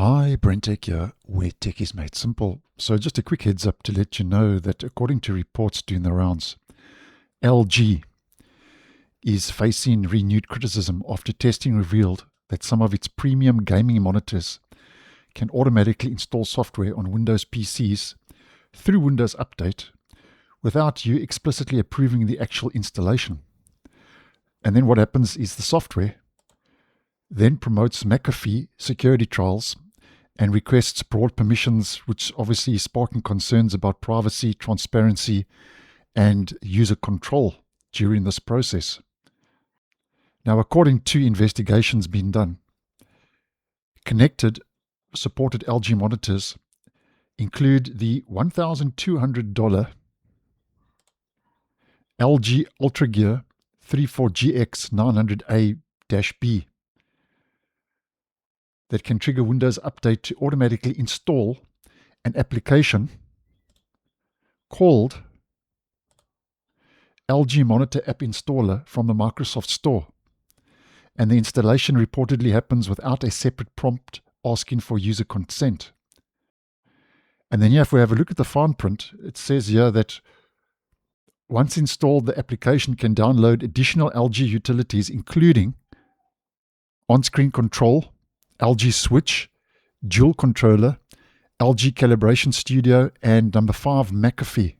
Hi, BrenTech here, where tech is made simple. So just a quick heads up to let you know that according to reports doing the rounds, LG is facing renewed criticism after testing revealed that some of its premium gaming monitors can automatically install software on Windows PCs through Windows Update without you explicitly approving the actual installation. And then what happens is the software then promotes McAfee security trials and requests broad permissions, which obviously is sparking concerns about privacy, transparency, and user control during this process. Now, according to investigations being done, connected supported LG monitors include the $1,200 LG UltraGear 34GX 900A-B that can trigger Windows Update to automatically install an application called LG Monitor App Installer from the Microsoft Store. And the installation reportedly happens without a separate prompt asking for user consent. And then if we have a look at the fine print, it says here that once installed, the application can download additional LG utilities, including on-screen control, LG Switch, Dual Controller, LG Calibration Studio, and number 5, McAfee.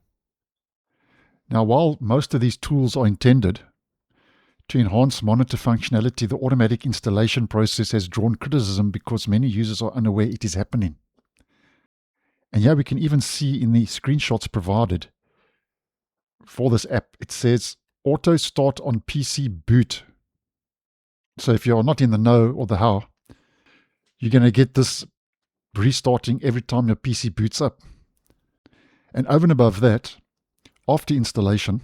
Now, while most of these tools are intended to enhance monitor functionality, the automatic installation process has drawn criticism because many users are unaware it is happening. And here we can even see in the screenshots provided for this app, it says auto start on PC boot. So if you're not in the know or the how, you're going to get this restarting every time your PC boots up. And over and above that, after installation,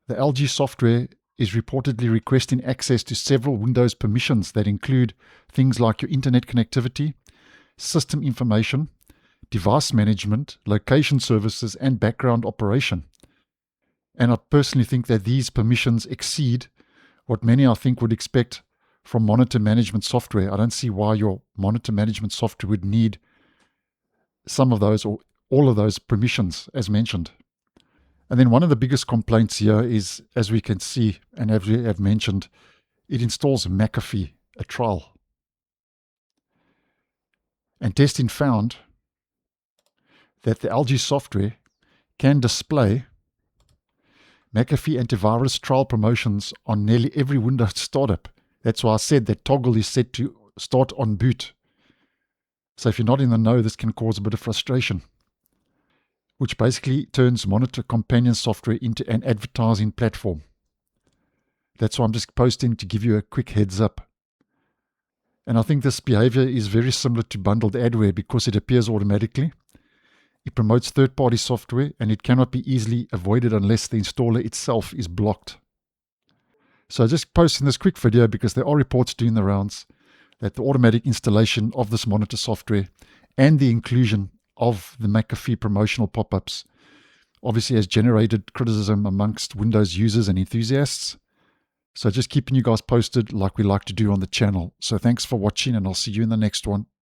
the LG software is reportedly requesting access to several Windows permissions that include things like your internet connectivity, system information, device management, location services, and background operation. And I personally think that these permissions exceed what many, I think, would expect from monitor management software. I don't see why your monitor management software would need some of those or all of those permissions as mentioned. And then one of the biggest complaints here is, as we can see and as we have mentioned, it installs McAfee, a trial. And testing found that the LG software can display McAfee antivirus trial promotions on nearly every Windows startup. That's why I said that toggle is set to start on boot. So if you're not in the know, this can cause a bit of frustration, which basically turns monitor companion software into an advertising platform. That's why I'm just posting to give you a quick heads up. And I think this behavior is very similar to bundled adware because it appears automatically. It promotes third-party software and it cannot be easily avoided unless the installer itself is blocked. So just posting this quick video because there are reports doing the rounds that the automatic installation of this monitor software and the inclusion of the McAfee promotional pop-ups obviously has generated criticism amongst Windows users and enthusiasts. So just keeping you guys posted like we like to do on the channel. So thanks for watching and I'll see you in the next one.